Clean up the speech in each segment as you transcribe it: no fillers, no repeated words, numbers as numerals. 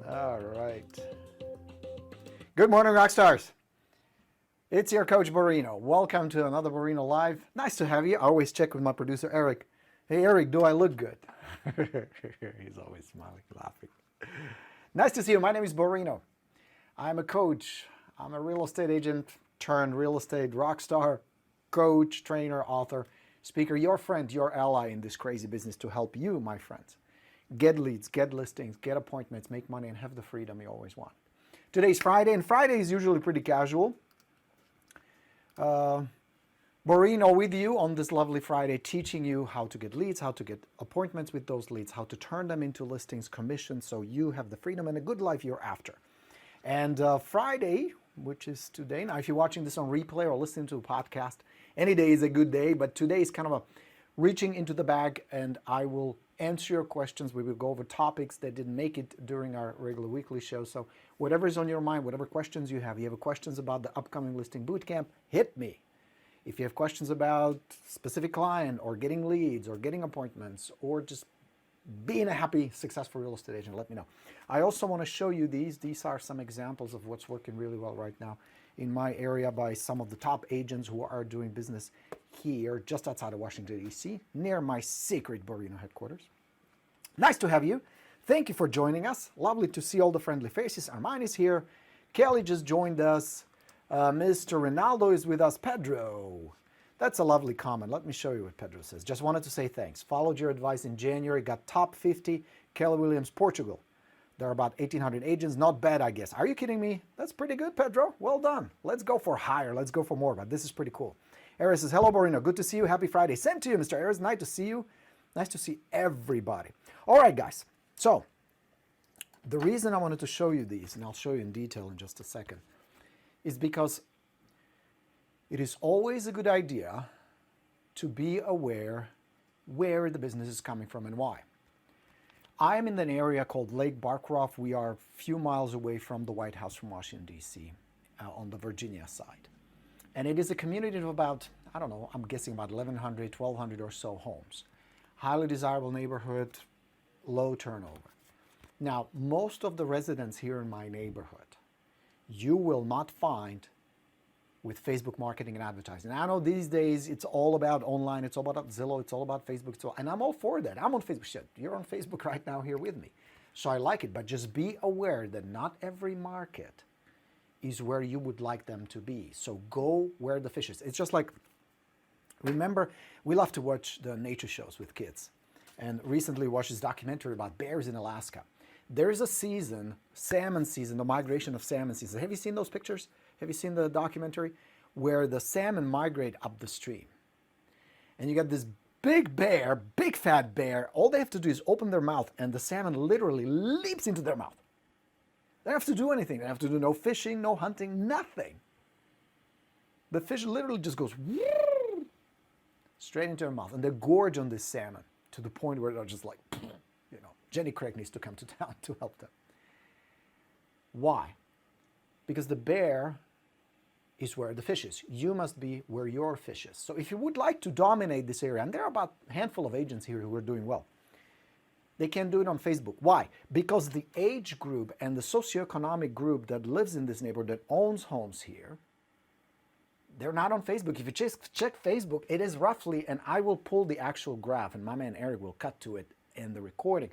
All right. Good morning, Rockstars. It's your coach Borino. Welcome to another Borino Live. Nice to have you. I always check with my producer, Eric. Hey, Eric, do I look good? He's always smiling, laughing. Nice to see you. My name is Borino. I'm a coach. I'm a real estate agent turned real estate rock star, coach, trainer, author, speaker, your friend, your ally in this crazy business to help you, my friends, get leads, get listings, get appointments, make money, and have the freedom you always want. Today's Friday, and Friday is usually pretty casual. Borino with you on this lovely Friday, teaching you how to get leads, how to get appointments with those leads, how to turn them into listings, commissions, so you have the freedom and a good life you're after. And Friday, which is today, now if you're watching this on replay or listening to a podcast, any day is a good day, but today is kind of a reaching into the bag, and I will answer your questions. We will go over topics that didn't make it during our regular weekly show. So whatever is on your mind, whatever questions you have questions about the upcoming listing bootcamp, hit me. If you have questions about specific client or getting leads or getting appointments or just being a happy, successful real estate agent, let me know. I also want to show you these. These are some examples of what's working really well right now in my area by some of the top agents who are doing business here just outside of Washington, D.C., near my secret Borino headquarters. Nice to have you. Thank you for joining us. Lovely to see all the friendly faces. Armand is here. Kelly just joined us. Mr. Ronaldo is with us. Pedro. That's a lovely comment. Let me show you what Pedro says. Just wanted to say thanks. Followed your advice in January. Got top 50. Keller Williams, Portugal. There are about 1,800 agents. Not bad, I guess. Are you kidding me? That's pretty good, Pedro. Well done. Let's go for higher. Let's go for more. But this is pretty cool. Aris says, hello, Borino. Good to see you. Happy Friday. Same to you, Mr. Aris. Nice to see you. Nice to see everybody. All right, guys. So the reason I wanted to show you these, and I'll show you in detail in just a second, is because it is always a good idea to be aware where the business is coming from and why. I am in an area called Lake Barcroft. We are a few miles away from the White House from Washington, D.C., on the Virginia side. And it is a community of about, I don't know, I'm guessing about 1,100, 1,200 or so homes. Highly desirable neighborhood, low turnover. Now, most of the residents here in my neighborhood, you will not find with Facebook marketing and advertising. I know these days it's all about online, it's all about Zillow, it's all about Facebook, and I'm all for that. I'm on Facebook. Shit, you're on Facebook right now here with me. So I like it, but just be aware that not every market is where you would like them to be. So go where the fish is. It's just like, remember, we love to watch the nature shows with kids. And recently watched this documentary about bears in Alaska. There's a season, salmon season, the migration of salmon season. Have you seen those pictures? Have you seen the documentary? Where the salmon migrate up the stream. And you got this big bear, big fat bear. All they have to do is open their mouth and the salmon literally leaps into their mouth. They don't have to do anything. They don't have to do no fishing, no hunting, nothing. The fish literally just goes straight into their mouth. And they gorge on this salmon to the point where they're just like, Jenny Craig needs to come to town to help them. Why? Because the bear is where the fish is. You must be where your fish is. So if you would like to dominate this area, and there are about a handful of agents here who are doing well, they can do it on Facebook. Why? Because the age group and the socioeconomic group that lives in this neighborhood that owns homes here, they're not on Facebook. If you just check Facebook, it is roughly, and I will pull the actual graph, and my man Eric will cut to it in the recording.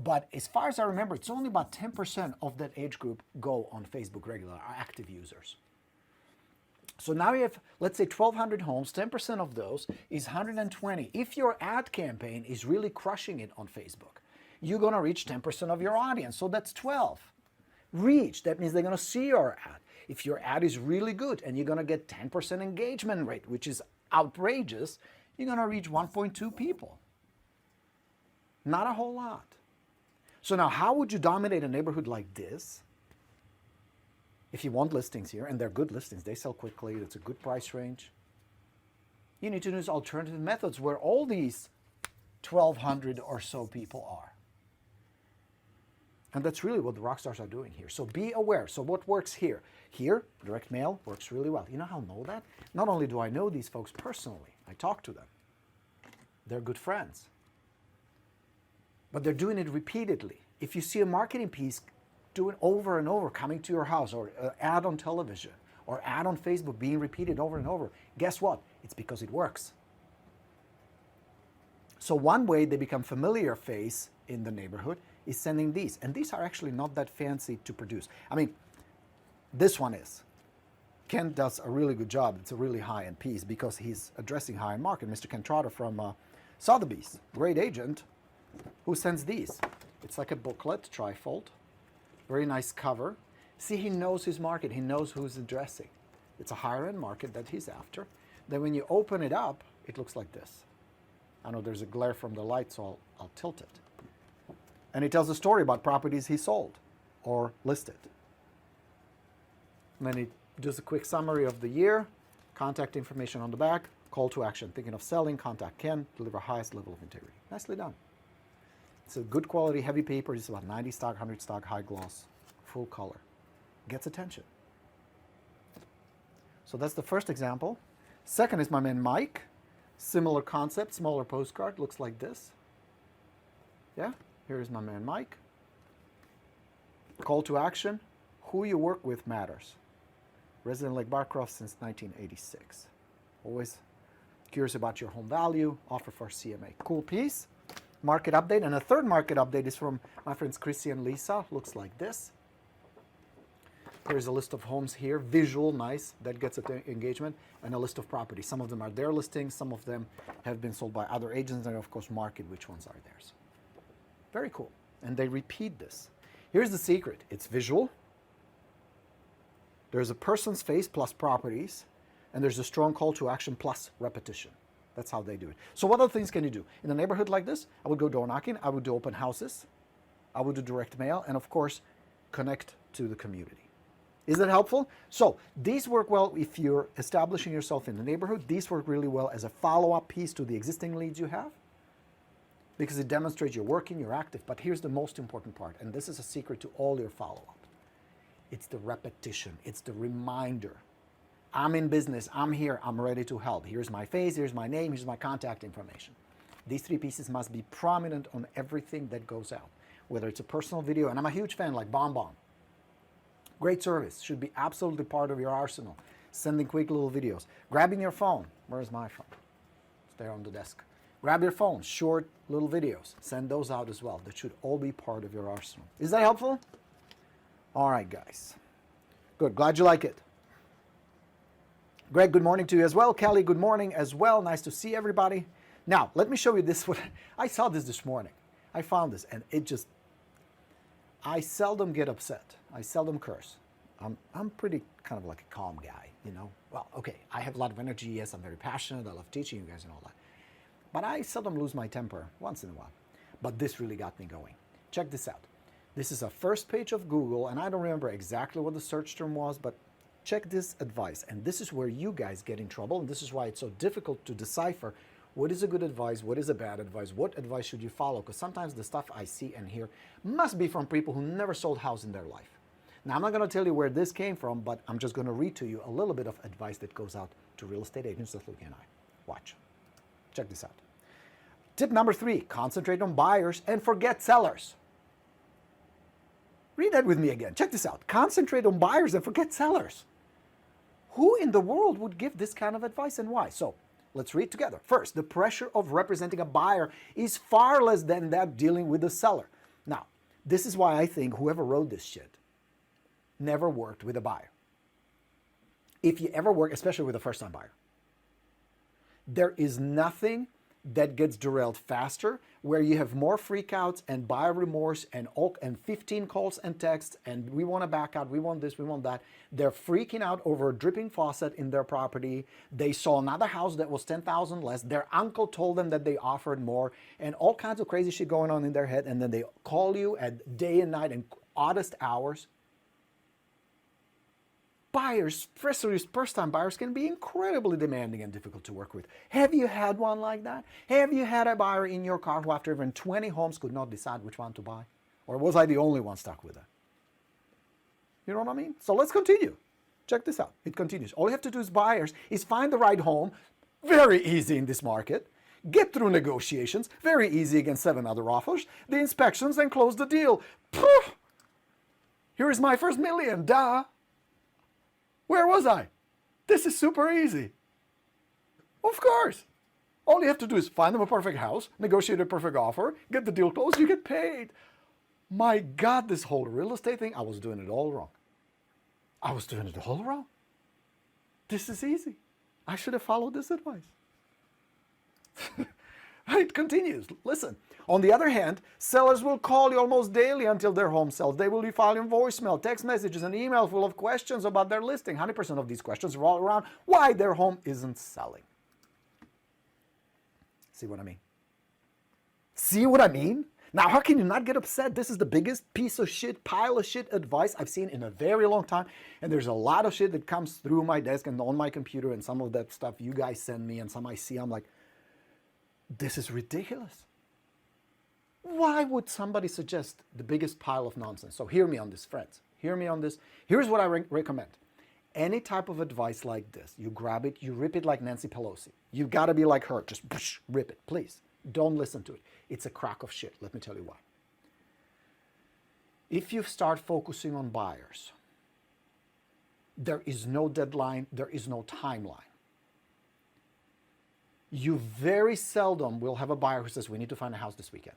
But as far as I remember, it's only about 10% of that age group go on Facebook regular, are active users. So now you have, let's say 1,200 homes, 10% of those is 120. If your ad campaign is really crushing it on Facebook, you're going to reach 10% of your audience. So that's 12. Reach, that means they're going to see your ad. If your ad is really good and you're going to get 10% engagement rate, which is outrageous, you're going to reach 1.2 people. Not a whole lot. So now how would you dominate a neighborhood like this? If you want listings here, and they're good listings, they sell quickly, it's a good price range, you need to use alternative methods where all these 1,200 or so people are. And that's really what the rock stars are doing here. So be aware. So what works here? Here, direct mail works really well. You know how I know that? Not only do I know these folks personally, I talk to them. They're good friends. But they're doing it repeatedly. If you see a marketing piece doing over and over, coming to your house, or an ad on television, or ad on Facebook being repeated over and over, guess what? It's because it works. So one way they become familiar face in the neighborhood is sending these. And these are actually not that fancy to produce. I mean, this one is. Ken does a really good job. It's a really high-end piece because he's addressing high-end market. Mr. Ken Trotter from Sotheby's, great agent, who sends these. It's like a booklet, trifold. Very nice cover. See, he knows his market. He knows who's addressing. It's a higher-end market that he's after. Then when you open it up, it looks like this. I know there's a glare from the light, so I'll tilt it. And he tells a story about properties he sold or listed. And then he does a quick summary of the year, contact information on the back, call to action. Thinking of selling, contact Ken, deliver highest level of integrity. Nicely done. It's a good quality, heavy paper. It's about 90 stock, 100 stock, high gloss, full color. Gets attention. So that's the first example. Second is my man Mike. Similar concept, smaller postcard, looks like this. Yeah, here's my man Mike. Call to action, who you work with matters. Resident Lake Barcroft since 1986. Always curious about your home value, offer for CMA. Cool piece. Market update, and a third market update is from my friends Chrissy and Lisa. Looks like this. Here's a list of homes here, visual, nice, that gets engagement, and a list of properties. Some of them are their listings, some of them have been sold by other agents, and of course market which ones are theirs. Very cool, and they repeat this. Here's the secret, it's visual, there's a person's face plus properties, and there's a strong call to action plus repetition. That's how they do it. So what other things can you do? In a neighborhood like this, I would go door knocking, I would do open houses, I would do direct mail, and of course, connect to the community. Is that helpful? So these work well if you're establishing yourself in the neighborhood. These work really well as a follow-up piece to the existing leads you have because it demonstrates you're working, you're active. But here's the most important part, and this is a secret to all your follow-up. It's the repetition. It's the reminder. I'm in business. I'm here. I'm ready to help. Here's my face. Here's my name. Here's my contact information. These three pieces must be prominent on everything that goes out, whether it's a personal video, and I'm a huge fan like BombBomb. Great service, should be absolutely part of your arsenal. Sending quick little videos. Grabbing your phone. Where's my phone? It's there on the desk. Grab your phone, short little videos. Send those out as well. That should all be part of your arsenal. Is that helpful? All right, guys. Good, glad you like it. Greg, good morning to you as well. Kelly, good morning as well. Nice to see everybody. Now, let me show you this. I saw this morning. I found this, and it just, I seldom get upset. I seldom curse. I'm pretty kind of like a calm guy, you know. Well, okay, I have a lot of energy. Yes, I'm very passionate. I love teaching you guys and all that. But I seldom lose my temper once in a while. But this really got me going. Check this out. This is a first page of Google, and I don't remember exactly what the search term was, but check this advice. And this is where you guys get in trouble, and this is why it's so difficult to decipher what is a good advice, what is a bad advice, what advice should you follow? Because sometimes the stuff I see and hear must be from people who never sold a house in their life. Now, I'm not going to tell you where this came from, but I'm just going to read to you a little bit of advice that goes out to real estate agents like Luki and I. Watch. Check this out. Tip number 3, concentrate on buyers and forget sellers. Read that with me again. Check this out. Concentrate on buyers and forget sellers. Who in the world would give this kind of advice and why? So, let's read together. First, the pressure of representing a buyer is far less than that dealing with a seller. Now, this is why I think whoever wrote this shit never worked with a buyer. if you ever work, especially with a first-time buyer, there is nothing that gets derailed faster, where you have more freakouts and buyer remorse and 15 calls and texts and we want to back out, we want this, we want that. They're freaking out over a dripping faucet in their property. They saw another house that was 10,000 less. Their uncle told them that they offered more, and all kinds of crazy shit going on in their head. And then they call you at day and night and oddest hours. Buyers, first-time buyers, can be incredibly demanding and difficult to work with. Have you had one like that? Have you had a buyer in your car who after even 20 homes could not decide which one to buy? Or was I the only one stuck with it? You know what I mean? So let's continue. Check this out. It continues. All you have to do as buyers is find the right home. Very easy in this market. Get through negotiations. Very easy against 7 other offers. The inspections, and close the deal. Poof! Here is my first million. Duh! Where was I? This is super easy. Of course. All you have to do is find them a perfect house, negotiate a perfect offer, get the deal closed, you get paid. My God, this whole real estate thing, I was doing it all wrong. I was doing it all wrong. This is easy. I should have followed this advice. It continues. Listen. On the other hand, sellers will call you almost daily until their home sells. They will be filing voicemail, text messages, and email full of questions about their listing. 100% of these questions revolve around why their home isn't selling. See what I mean? See what I mean? Now, how can you not get upset? This is the biggest piece of shit, pile of shit advice I've seen in a very long time. And there's a lot of shit that comes through my desk and on my computer, and some of that stuff you guys send me and some I see. I'm like, this is ridiculous. Why would somebody suggest the biggest pile of nonsense? So hear me on this, friends. Hear me on this. Here's what I recommend. Any type of advice like this, you grab it, you rip it like Nancy Pelosi. You got to be like her. Just whoosh, rip it, please. Don't listen to it. It's a crock of shit. Let me tell you why. If you start focusing on buyers, there is no deadline, there is no timeline. You very seldom will have a buyer who says, we need to find a house this weekend.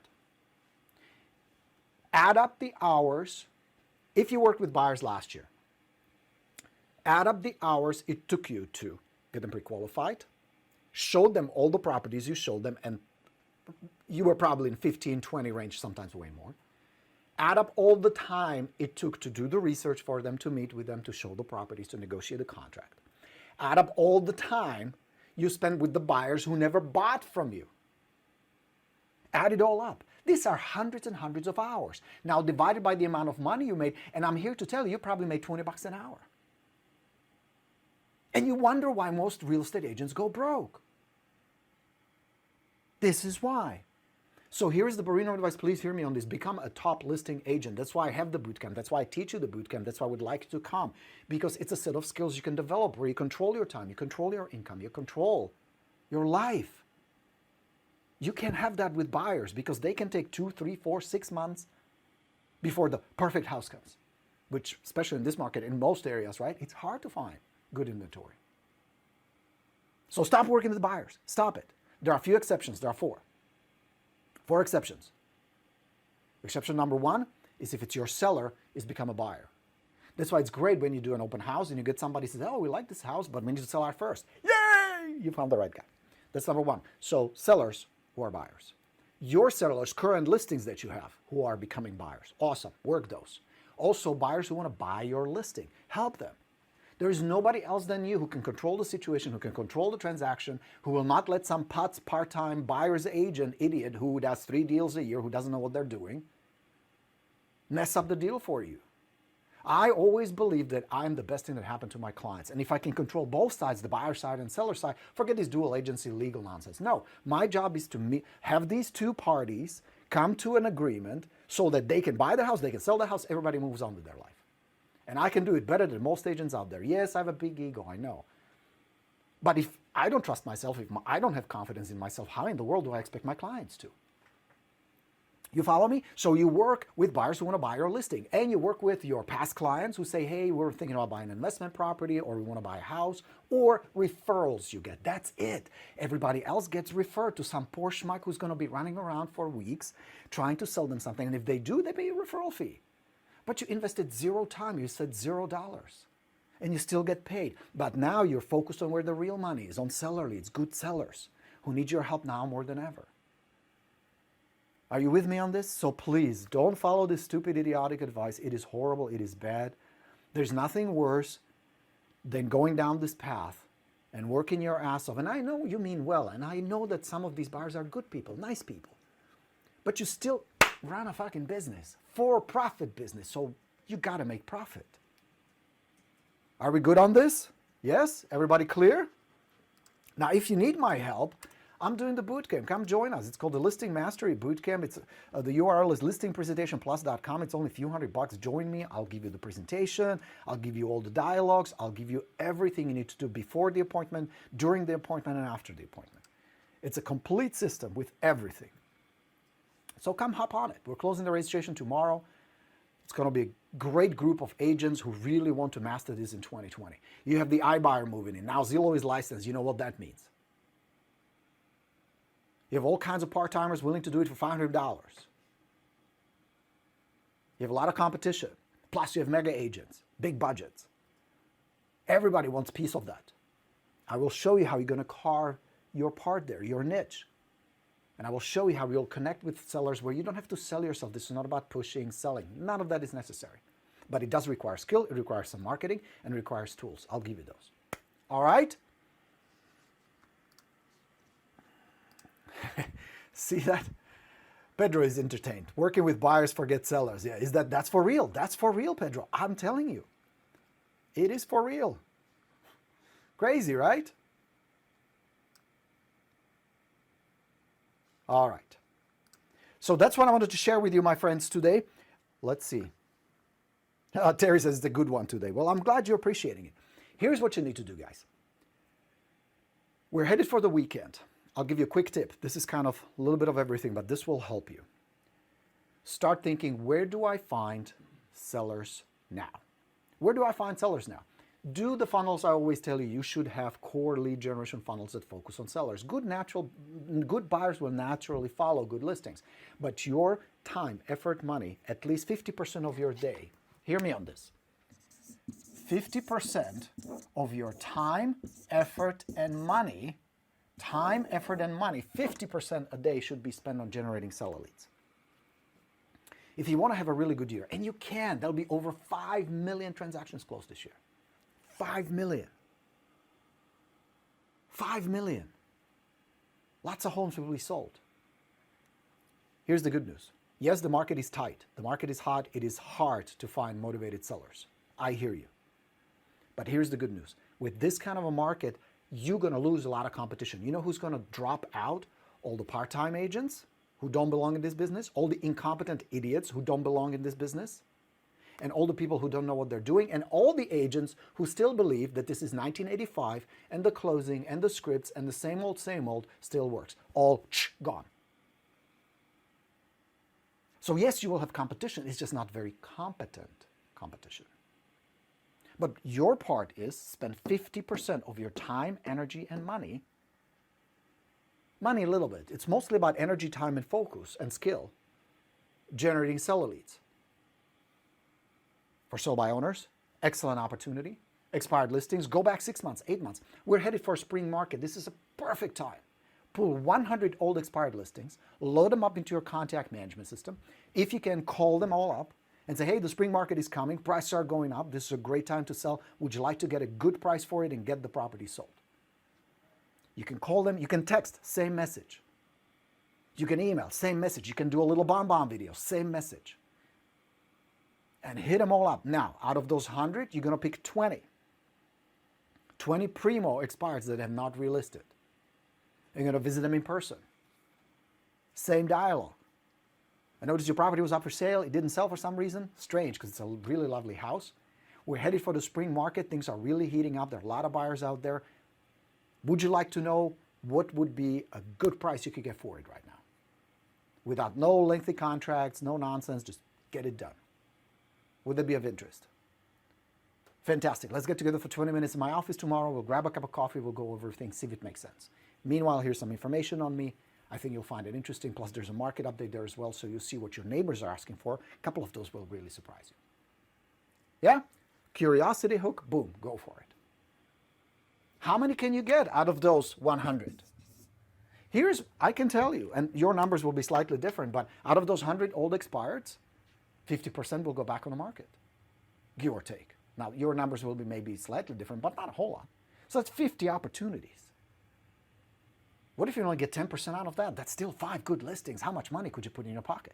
Add up the hours, if you worked with buyers last year, add up the hours it took you to get them pre-qualified, showed them all the properties you showed them, and you were probably in 15, 20 range, sometimes way more. Add up all the time it took to do the research for them, to meet with them, to show the properties, to negotiate a contract. Add up all the time you spent with the buyers who never bought from you. Add it all up. These are hundreds and hundreds of hours. Now divided by the amount of money you made, and I'm here to tell you, you probably made $20 an hour. And you wonder why most real estate agents go broke. This is why. So here's the Borino advice. Please hear me on this. Become a top listing agent. That's why I have the bootcamp. That's why I teach you the bootcamp. That's why I would like you to come. Because it's a set of skills you can develop where you control your time, you control your income, you control your life. You can't have that with buyers because they can take 2, 3, 4, 6 months before the perfect house comes, which, especially in this market, in most areas, right, it's hard to find good inventory. So stop working with buyers. Stop it. There are a few exceptions. There are 4. 4 exceptions. Exception number 1 is if it's your seller, is become a buyer. That's why it's great when you do an open house and you get somebody who says, oh, we like this house, but we need to sell ours first. Yay! You found the right guy. That's number 1. So sellers who are buyers. Your sellers, current listings that you have, who are becoming buyers. Awesome. Work those. Also, buyers who want to buy your listing. Help them. There is nobody else than you who can control the situation, who can control the transaction, who will not let some putz part-time buyer's agent idiot who does 3 deals a year, who doesn't know what they're doing, mess up the deal for you. I always believe that I'm the best thing that happened to my clients. And if I can control both sides, the buyer side and seller side, forget this dual agency legal nonsense. No, my job is to have these 2 parties come to an agreement so that they can buy the house, they can sell the house, everybody moves on with their life. And I can do it better than most agents out there. Yes, I have a big ego, I know. But if I don't trust myself, if I don't have confidence in myself, how in the world do I expect my clients to? You follow me? So you work with buyers who want to buy your listing, and you work with your past clients who say, hey, we're thinking about buying an investment property, or we want to buy a house, or referrals you get. That's it. Everybody else gets referred to some poor schmuck who's going to be running around for weeks trying to sell them something. And if they do, they pay a referral fee. But you invested 0 time. You said $0. and you still get paid. But now you're focused on where the real money is, on seller leads, good sellers who need your help now more than ever. Are you with me on this? So please don't follow this stupid, idiotic advice. It is horrible. It is bad. There's nothing worse than going down this path and working your ass off. And I know you mean well, and I know that some of these buyers are good people, nice people. But you still run a fucking business, for-profit business, so you got to make profit. Are we good on this? Yes? Everybody clear? Now, if you need my help, I'm doing the bootcamp. Come join us. It's called the Listing Mastery Bootcamp. It's the URL is listingpresentationplus.com. It's only a few $100. Join me. I'll give you the presentation. I'll give you all the dialogues. I'll give you everything you need to do before the appointment, during the appointment, and after the appointment. It's a complete system with everything. So come hop on it. We're closing the registration tomorrow. It's going to be a great group of agents who really want to master this in 2020. You have the iBuyer moving in. Now Zillow is licensed. You know what that means. You have all kinds of part-timers willing to do it for $500. You have a lot of competition. Plus you have mega agents, big budgets. Everybody wants a piece of that. I will show you how you're going to carve your part there, your niche. And I will show you how you'll connect with sellers where you don't have to sell yourself. This is not about pushing, selling. None of that is necessary. But it does require skill, it requires some marketing, and it requires tools. I'll give you those. All right? See that? Pedro is entertained. Working with buyers forget sellers. Yeah, that's for real? That's for real, Pedro. I'm telling you. It is for real. Crazy, right? All right. So that's what I wanted to share with you, my friends, today. Let's see. Terry says it's a good one today. Well, I'm glad you're appreciating it. Here's what you need to do, guys. We're headed for the weekend. I'll give you a quick tip. This is kind of a little bit of everything, but this will help you. Start thinking, where do I find sellers now? Where do I find sellers now? Do the funnels I always tell you. You should have core lead generation funnels that focus on sellers. Good buyers will naturally follow good listings. But your time, effort, money, at least 50% of your day, hear me on this. 50% of your time, effort, and money, 50% a day should be spent on generating seller leads. If you want to have a really good year, and you can, there'll be over 5 million transactions closed this year. 5 million. 5 million. Lots of homes will be sold. Here's the good news. Yes, the market is tight. The market is hot. It is hard to find motivated sellers. I hear you. But here's the good news. With this kind of a market, you're going to lose a lot of competition. You know who's going to drop out? All the part-time agents who don't belong in this business, all the incompetent idiots who don't belong in this business, and all the people who don't know what they're doing, and all the agents who still believe that this is 1985 and the closing and the scripts and the same old still works. All gone. So yes, you will have competition. It's just not very competent competition. But your part is spend 50% of your time, energy, and money. Money a little bit. It's mostly about energy, time, and focus and skill. Generating seller leads. For sole by owners, excellent opportunity. Expired listings, go back 6 months, 8 months. We're headed for a spring market. This is a perfect time. Pull 100 old expired listings, load them up into your contact management system. If you can, call them all up and say, hey, the spring market is coming, prices are going up, this is a great time to sell. Would you like to get a good price for it and get the property sold? You can call them, you can text, same message. You can email, same message. You can do a little bomb video, same message. And hit them all up. Now, out of those 100, you're going to pick 20. 20 primo expireds that have not relisted. You're going to visit them in person. Same dialogue. I noticed your property was up for sale. It didn't sell for some reason. Strange, because it's a really lovely house. We're headed for the spring market. Things are really heating up. There are a lot of buyers out there. Would you like to know what would be a good price you could get for it right now? Without no lengthy contracts, no nonsense, just get it done. Would that be of interest? Fantastic. Let's get together for 20 minutes in my office tomorrow. We'll grab a cup of coffee. We'll go over everything, see if it makes sense. Meanwhile, here's some information on me. I think you'll find it interesting. Plus, there's a market update there as well, so you'll see what your neighbors are asking for. A couple of those will really surprise you. Yeah? Curiosity hook, boom, go for it. How many can you get out of those 100? I can tell you, and your numbers will be slightly different, but out of those 100 old expireds, 50% will go back on the market, give or take. Now, your numbers will be maybe slightly different, but not a whole lot. So that's 50 opportunities. What if you only get 10% out of that? That's still 5 good listings. How much money could you put in your pocket?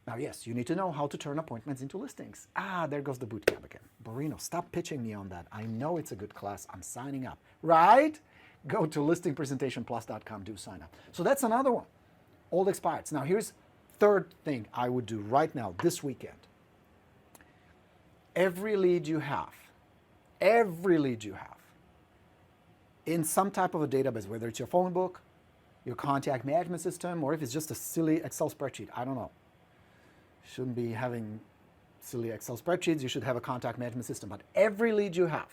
Now, yes, you need to know how to turn appointments into listings. There goes the boot camp again. Borino, stop pitching me on that. I know it's a good class. I'm signing up. Right? Go to listingpresentationplus.com, do sign up. So that's another one. Old expireds. Now, here's third thing I would do right now, this weekend. Every lead you have in some type of a database, whether it's your phone book, your contact management system, or if it's just a silly Excel spreadsheet, I don't know. Shouldn't be having silly Excel spreadsheets. You should have a contact management system. But every lead you have,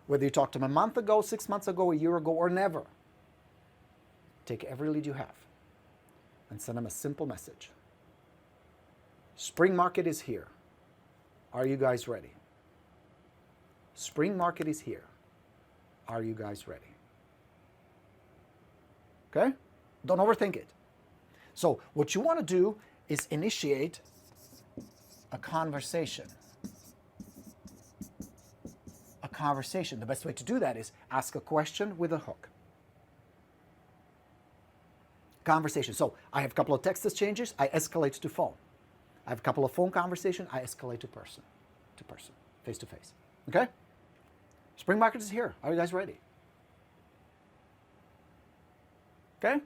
whether you talked to them a month ago, 6 months ago, a year ago, or never, take every lead you have and send them a simple message. Spring market is here. Are you guys ready? Spring market is here. Are you guys ready? Okay? Don't overthink it. So what you want to do is initiate a conversation. A conversation. The best way to do that is ask a question with a hook. Conversation. So I have a couple of text exchanges, I escalate to phone. I have a couple of phone conversations, I escalate to person, face to face. Okay? Spring market is here. Are you guys ready? Okay?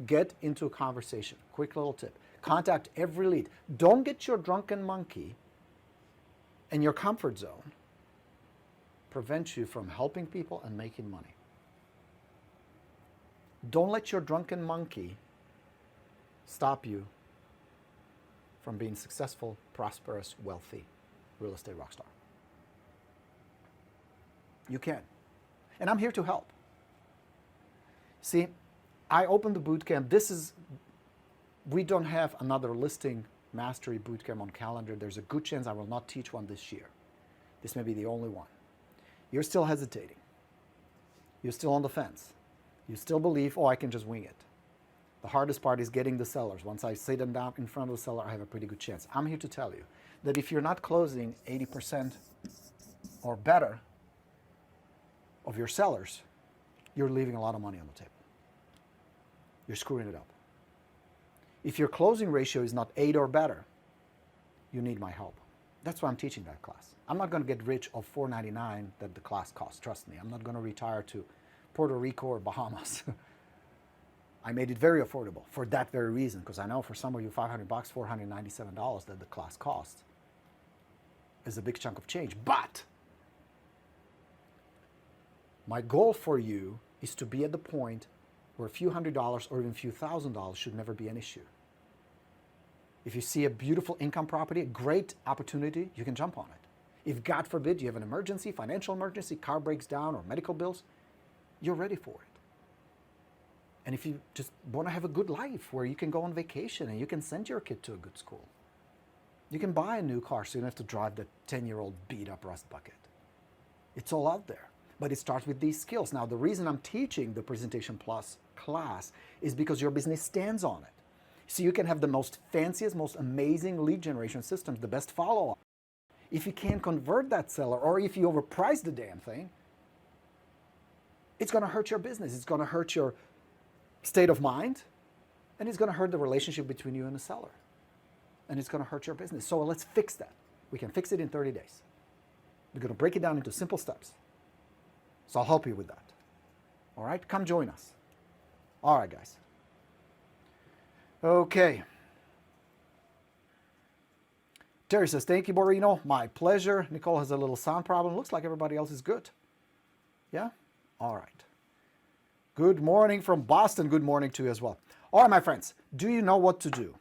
Get into a conversation. Quick little tip. Contact every lead. Don't get your drunken monkey and your comfort zone prevent you from helping people and making money. Don't let your drunken monkey stop you from being successful, prosperous, wealthy real estate rock star. You can. And I'm here to help. See, I opened the bootcamp. We don't have another listing mastery bootcamp on calendar. There's a good chance I will not teach one this year. This may be the only one. You're still hesitating. You're still on the fence. You still believe, I can just wing it. The hardest part is getting the sellers. Once I sit them down in front of the seller, I have a pretty good chance. I'm here to tell you that if you're not closing 80% or better of your sellers, you're leaving a lot of money on the table. You're screwing it up. If your closing ratio is not 8 or better, you need my help. That's why I'm teaching that class. I'm not going to get rich of $4.99 that the class costs. Trust me. I'm not going to retire to Puerto Rico or Bahamas. I made it very affordable for that very reason, because I know for some of you $500, $497 that the class costs is a big chunk of change. But my goal for you is to be at the point where a few $100s or even a few $1,000s should never be an issue. If you see a beautiful income property, a great opportunity, you can jump on it. If, God forbid, you have an emergency, financial emergency, car breaks down, or medical bills, you're ready for it. And if you just want to have a good life where you can go on vacation and you can send your kid to a good school, you can buy a new car so you don't have to drive the 10-year-old beat-up rust bucket. It's all out there. But it starts with these skills. Now, the reason I'm teaching the Presentation Plus class is because your business stands on it. So you can have the most fanciest, most amazing lead generation systems, the best follow-up. If you can't convert that seller, or if you overprice the damn thing, it's going to hurt your business. It's going to hurt your state of mind, and it's going to hurt the relationship between you and the seller. And it's going to hurt your business. So let's fix that. We can fix it in 30 days. We're going to break it down into simple steps. So I'll help you with that. All right? Come join us. All right, guys. Okay. Terry says, thank you, Borino. My pleasure. Nicole has a little sound problem. Looks like everybody else is good. Yeah? All right. Good morning from Boston. Good morning to you as well. All right, my friends. Do you know what to do?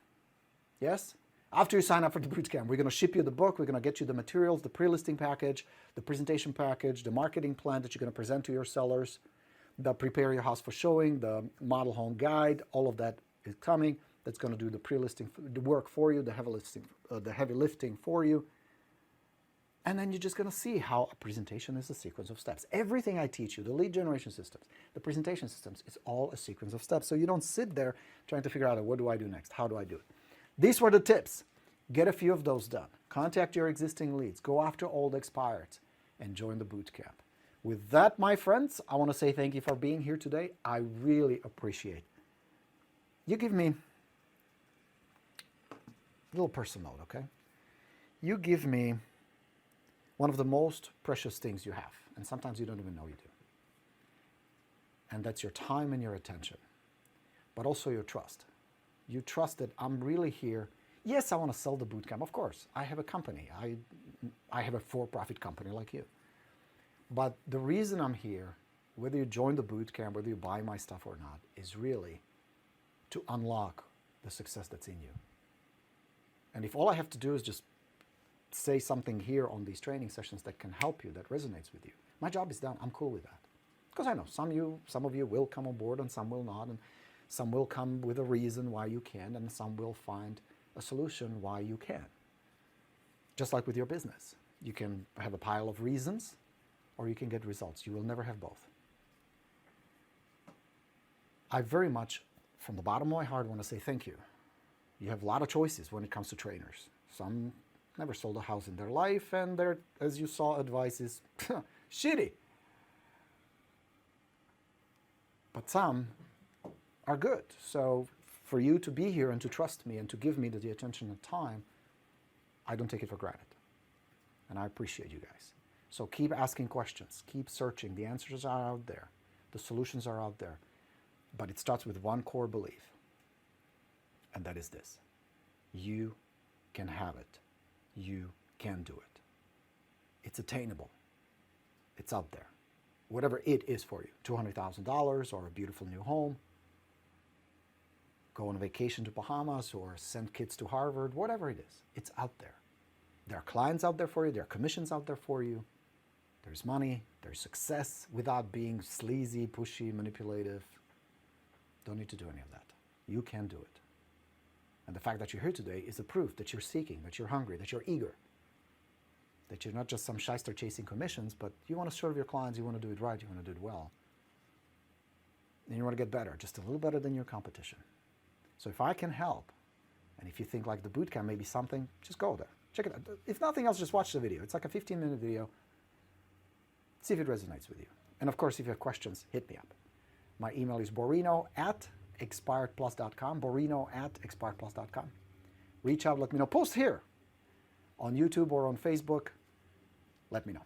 Yes? After you sign up for the bootcamp, we're going to ship you the book. We're going to get you the materials, the pre-listing package, the presentation package, the marketing plan that you're going to present to your sellers, the prepare your house for showing, the model home guide. All of that is coming. That's going to do the pre-listing, the work for you, the heavy lifting for you. And then you're just going to see how a presentation is a sequence of steps. Everything I teach you, the lead generation systems, the presentation systems, it's all a sequence of steps. So you don't sit there trying to figure out, what do I do next? How do I do it? These were the tips. Get a few of those done. Contact your existing leads. Go after old expireds and join the boot camp. With that, my friends, I want to say thank you for being here today. I really appreciate it. You give me a little personal note, okay? You give me one of the most precious things you have, and sometimes you don't even know you do. And that's your time and your attention, but also your trust. You trust that I'm really here. Yes, I want to sell the bootcamp, of course. I have a company. I have a for-profit company like you. But the reason I'm here, whether you join the bootcamp, whether you buy my stuff or not, is really to unlock the success that's in you. And if all I have to do is just say something here on these training sessions that can help you, that resonates with you, my job is done. I'm cool with that. Because I know some of you will come on board and some will not, and some will come with a reason why you can, and some will find a solution why you can. Just like with your business. You can have a pile of reasons, or you can get results. You will never have both. I very much, from the bottom of my heart, want to say thank you. You have a lot of choices when it comes to trainers. Some never sold a house in their life, and their, as you saw, advice is shitty. But some are good. So for you to be here and to trust me and to give me the attention and time, I don't take it for granted. And I appreciate you guys. So keep asking questions, keep searching. The answers are out there. The solutions are out there. But it starts with one core belief, and that is this: you can have it. You can do it. It's attainable. It's out there. Whatever it is for you, $200,000 or a beautiful new home, go on a vacation to Bahamas or send kids to Harvard, whatever it is, it's out there. There are clients out there for you. There are commissions out there for you. There's money. There's success without being sleazy, pushy, manipulative. Don't need to do any of that. You can do it. And the fact that you're here today is a proof that you're seeking, that you're hungry, that you're eager, that you're not just some shyster chasing commissions, but you want to serve your clients, you want to do it right, you want to do it well. And you want to get better, just a little better than your competition. So if I can help, and if you think like the bootcamp may be something, just go there. Check it out. If nothing else, just watch the video. It's like a 15-minute video. See if it resonates with you. And of course, if you have questions, hit me up. My email is borino@expiredplus.com, borino@expiredplus.com. Reach out, let me know. Post here on YouTube or on Facebook. Let me know.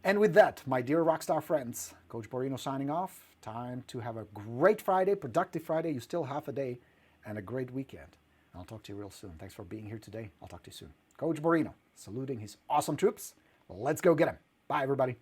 And with that, my dear rockstar friends, Coach Borino signing off. Time to have a great Friday, productive Friday. You still have a day and a great weekend. And I'll talk to you real soon. Thanks for being here today. I'll talk to you soon. Coach Borino, saluting his awesome troops. Let's go get them. Bye, everybody.